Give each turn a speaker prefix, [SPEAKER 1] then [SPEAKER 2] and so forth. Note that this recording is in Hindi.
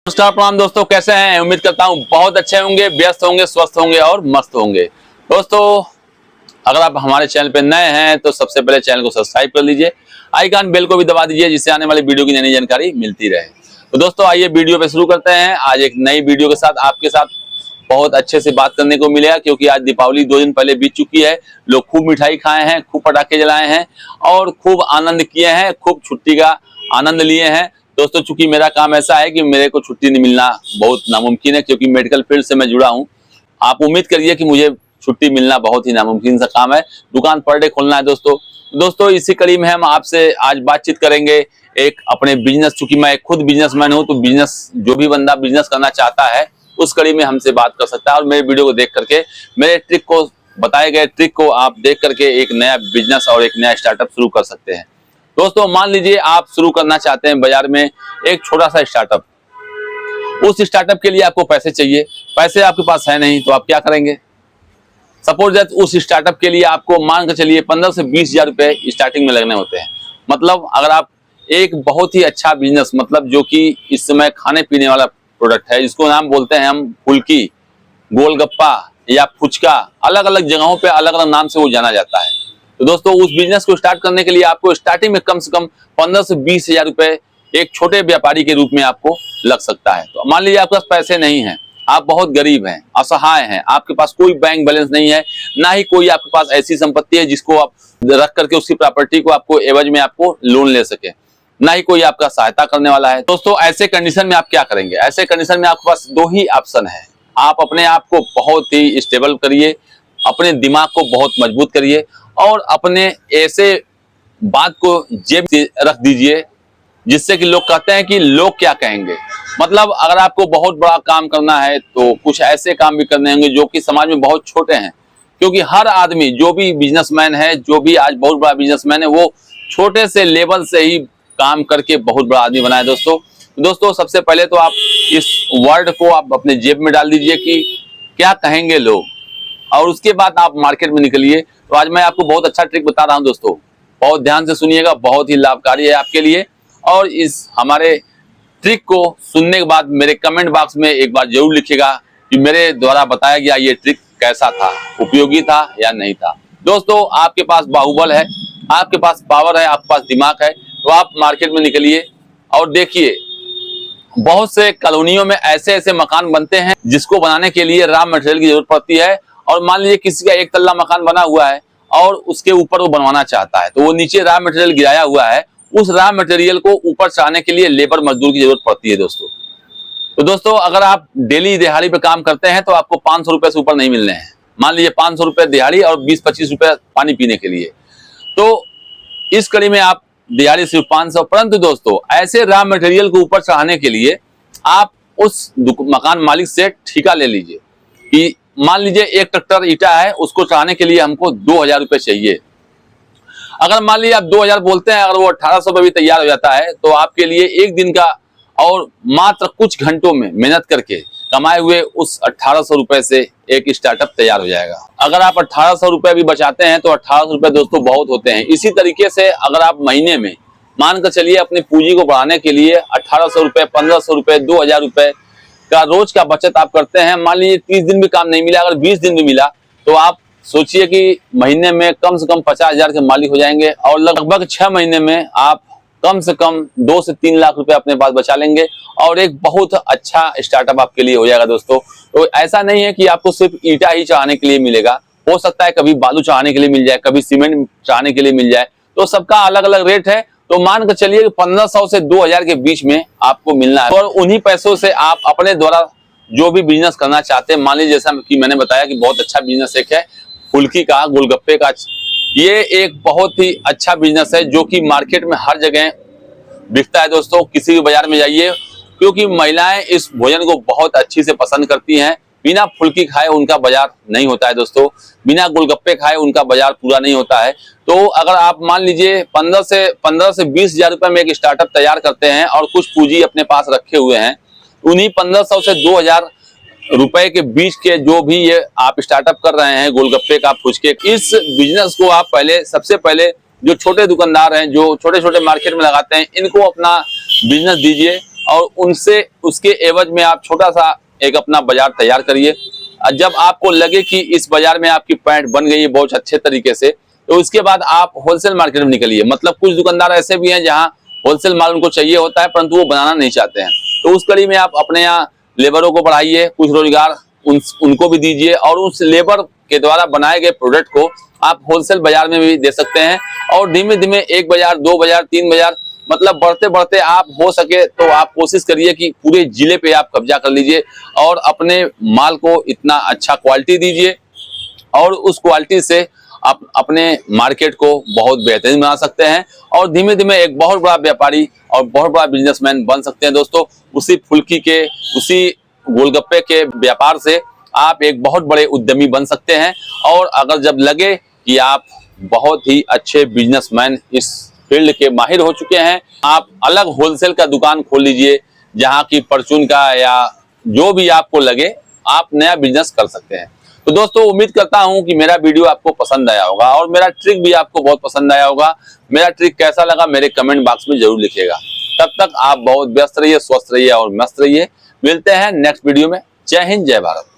[SPEAKER 1] नमस्कार प्रणाम दोस्तों, कैसे हैं? उम्मीद करता हूं बहुत अच्छे होंगे, व्यस्त होंगे, स्वस्थ होंगे और मस्त होंगे। दोस्तों, अगर आप हमारे चैनल पे नए हैं तो सबसे पहले चैनल को सब्सक्राइब कर लीजिए, आइकन बेल को भी दबा दीजिए जिससे आने वाली वीडियो की नई जानकारी मिलती रहे। तो दोस्तों, आइए वीडियो पे शुरू करते हैं। आज एक नई वीडियो के साथ आपके साथ बहुत अच्छे से बात करने को मिलेगा, क्योंकि आज दीपावली 2 दिन पहले बीत चुकी है। लोग खूब मिठाई खाए हैं, खूब पटाखे जलाए हैं और खूब आनंद किए हैं, खूब छुट्टी का आनंद लिए हैं। दोस्तों, चूंकि मेरा काम ऐसा है कि मेरे को छुट्टी नहीं मिलना बहुत नामुमकिन है, क्योंकि मेडिकल फील्ड से मैं जुड़ा हूं। आप उम्मीद करिए कि मुझे छुट्टी मिलना बहुत ही नामुमकिन सा काम है। दुकान पर डे खोलना है दोस्तों, इसी कड़ी में हम आपसे आज बातचीत करेंगे एक अपने बिजनेस। चूंकि मैं खुद बिजनेसमैन हूं, तो बिजनेस जो भी बंदा बिजनेस करना चाहता है उस कड़ी में हमसे बात कर सकता है। और मेरे वीडियो को देख करके, मेरे ट्रिक को, बताए गए ट्रिक को आप देख करके एक नया बिजनेस और एक नया स्टार्टअप शुरू कर सकते हैं। दोस्तों, मान लीजिए आप शुरू करना चाहते हैं बाजार में एक छोटा सा स्टार्टअप। उस स्टार्टअप के लिए आपको पैसे चाहिए, पैसे आपके पास है नहीं, तो आप क्या करेंगे? सपोज दैट उस स्टार्टअप के लिए आपको मान कर चलिए 15 से 20 हजार रुपए स्टार्टिंग में लगने होते हैं। मतलब अगर आप एक बहुत ही अच्छा बिजनेस, मतलब जो कि इस समय खाने पीने वाला प्रोडक्ट है, जिसको नाम बोलते हैं हम फुल्की, गोलगप्पा या फुचका, अलग अलग जगहों पे अलग अलग नाम से वो जाना जाता है। तो दोस्तों, उस बिजनेस को स्टार्ट करने के लिए आपको स्टार्टिंग में कम से कम 15 से 20 हजार रुपए एक छोटे व्यापारी के रूप में आपको लग सकता है। तो मान लीजिए आपके पास पैसे नहीं हैं, आप बहुत गरीब हैं, असहाय हैं, आपके पास कोई बैंक बैलेंस नहीं है, ना ही कोई आपके पास ऐसी संपत्ति है जिसको आप रख करके उसकी प्रॉपर्टी को आपको एवज में आपको लोन ले सके, ना ही कोई आपका सहायता करने वाला है। दोस्तों, ऐसे कंडीशन में आप क्या करेंगे? ऐसे कंडीशन में आपके पास दो ही ऑप्शन है। आप अपने आप को बहुत ही स्टेबल करिए, अपने दिमाग को बहुत मजबूत करिए और अपने ऐसे बात को जेब से रख दीजिए जिससे कि लोग कहते हैं कि लोग क्या कहेंगे। मतलब अगर आपको बहुत बड़ा काम करना है तो कुछ ऐसे काम भी करने होंगे जो कि समाज में बहुत छोटे हैं, क्योंकि हर आदमी जो भी बिजनेसमैन है, जो भी आज बहुत बड़ा बिजनेसमैन है, वो छोटे से लेवल से ही काम करके बहुत बड़ा आदमी बना है। दोस्तों, सबसे पहले तो आप इस वर्ड को आप अपने जेब में डाल दीजिए कि क्या कहेंगे लोग, और उसके बाद आप मार्केट में निकलिए। तो आज मैं आपको बहुत अच्छा ट्रिक बता रहा हूं दोस्तों, बहुत ध्यान से सुनिएगा, बहुत ही लाभकारी है आपके लिए। और इस हमारे ट्रिक को सुनने के बाद मेरे कमेंट बॉक्स में एक बार जरूर लिखिएगा कि मेरे द्वारा बताया गया ये ट्रिक कैसा था, उपयोगी था या नहीं था। दोस्तों, आपके पास बाहुबल है, आपके पास पावर है, आपके पास दिमाग है, तो आप मार्केट में निकलिए और देखिए बहुत से कॉलोनियों में ऐसे ऐसे मकान बनते हैं जिसको बनाने के लिए रॉ मटेरियल की जरूरत पड़ती है। और मान लीजिए किसी का एक तल्ला मकान बना हुआ है और उसके ऊपर वो बनवाना चाहता है, तो वो नीचे रॉ मटेरियल गिराया हुआ है, उस रॉ मटेरियल को ऊपर चढ़ाने के लिए लेबर मजदूर की जरूरत पड़ती है दोस्तों, अगर आप डेली दिहाड़ी पे काम करते हैं तो आपको 500 रुपए से ऊपर नहीं मिलने हैं। मान लीजिए 500 रुपए दिहाड़ी और 20-25 रुपए पानी पीने के लिए, तो इस कड़ी में आप दिहाड़ी सिर्फ 500। परंतु दोस्तों, ऐसे रॉ मटेरियल को ऊपर चढ़ाने के लिए आप उस मकान मालिक से ठेका ले लीजिए कि मान लीजिए एक ट्रैक्टर ईटा है, उसको चढ़ाने के लिए हमको 2000 रुपए चाहिए। अगर मान लीजिए आप 2000 बोलते हैं, अगर वो 1800 रुपए भी तैयार हो जाता है, तो आपके लिए एक दिन का और मात्र कुछ घंटों में मेहनत करके कमाए हुए उस 1800 रुपए से एक स्टार्टअप तैयार हो जाएगा। अगर आप 1800 रुपए भी बचाते हैं तो 1800 रुपए दोस्तों बहुत होते हैं। इसी तरीके से अगर आप महीने में मानकर चलिए अपनी पूंजी को बढ़ाने के लिए 1800 रुपए, 1500 रुपए, 2000 रुपए का रोज का बचत आप करते हैं, मान लीजिए 30 दिन भी काम नहीं मिला, अगर 20 दिन भी मिला, तो आप सोचिए कि महीने में कम से कम 50 हजार के मालिक हो जाएंगे और लगभग 6 महीने में आप कम से कम 2 से 3 लाख रुपए अपने पास बचा लेंगे और एक बहुत अच्छा स्टार्टअप आपके लिए हो जाएगा दोस्तों। तो ऐसा नहीं है कि आपको सिर्फ ईटा ही चढ़ाने के लिए मिलेगा, हो सकता है कभी बालू चढ़ाने के लिए मिल जाए, कभी सीमेंट चढ़ाने के लिए मिल जाए, तो सबका अलग अलग रेट है। तो मान कर चलिए 1500 से 2000 के बीच में आपको मिलना है और उन्हीं पैसों से आप अपने द्वारा जो भी बिजनेस करना चाहते हैं, मान लीजिए जैसा कि मैंने बताया कि बहुत अच्छा बिजनेस एक है फुल्की का, गोलगप्पे का, ये एक बहुत ही अच्छा बिजनेस है जो कि मार्केट में हर जगह बिकता है दोस्तों। किसी भी बाजार में जाइए, क्योंकि महिलाएं इस भोजन को बहुत अच्छी से पसंद करती हैं। बिना फुल्की खाए उनका बाजार नहीं होता है दोस्तों, बिना गोलगप्पे खाए उनका बाजार पूरा नहीं होता है। तो अगर आप मान लीजिए 15 से 20 हजार रुपए में एक स्टार्टअप तैयार करते हैं और कुछ पूंजी अपने पास रखे हुए हैं, उन्हीं 1500 से 2000 रुपए के बीच के जो भी ये आप स्टार्टअप कर रहे हैं, गोलगप्पे का, फुचके, इस बिजनेस को आप सबसे पहले जो छोटे दुकानदार हैं, जो छोटे छोटे मार्केट में लगाते हैं, इनको अपना बिजनेस दीजिए और उनसे उसके एवज में आप छोटा सा एक अपना बाजार तैयार करिए। जब आपको लगे कि इस बाजार में आपकी पैंट बन गई है बहुत अच्छे तरीके से, तो उसके बाद आप होलसेल मार्केट में निकलिए। मतलब कुछ दुकानदार ऐसे भी हैं जहां होलसेल माल उनको चाहिए होता है परंतु वो बनाना नहीं चाहते हैं, तो उस कड़ी में आप अपने यहाँ लेबरों को बढ़ाइए, कुछ रोजगार उनको भी दीजिए और उस लेबर के द्वारा बनाए गए प्रोडक्ट को आप होलसेल बाजार में भी दे सकते हैं। और धीमे धीमे 1 बाजार, 2 बाजार, 3 बाजार, मतलब बढ़ते बढ़ते आप हो सके तो आप कोशिश करिए कि पूरे जिले पे आप कब्जा कर लीजिए और अपने माल को इतना अच्छा क्वालिटी दीजिए और उस क्वालिटी से आप अपने मार्केट को बहुत बेहतरीन बना सकते हैं और धीमे धीमे एक बहुत बड़ा व्यापारी और बहुत बड़ा बिजनेसमैन बन सकते हैं। दोस्तों, उसी फुल्की के, उसी गोलगप्पे के व्यापार से आप एक बहुत बड़े उद्यमी बन सकते हैं। और अगर जब लगे कि आप बहुत ही अच्छे बिजनेसमैन, इस फील्ड के माहिर हो चुके हैं, आप अलग होलसेल का दुकान खोल लीजिए, जहां की परचून का या जो भी आपको लगे, आप नया बिजनेस कर सकते हैं। तो दोस्तों, उम्मीद करता हूं कि मेरा वीडियो आपको पसंद आया होगा और मेरा ट्रिक भी आपको बहुत पसंद आया होगा। मेरा ट्रिक कैसा लगा मेरे कमेंट बॉक्स में जरूर लिखिएगा। तब तक आप बहुत व्यस्त रहिए, स्वस्थ रहिए और मस्त रहिए। मिलते हैं नेक्स्ट वीडियो में। जय हिंद, जय भारत।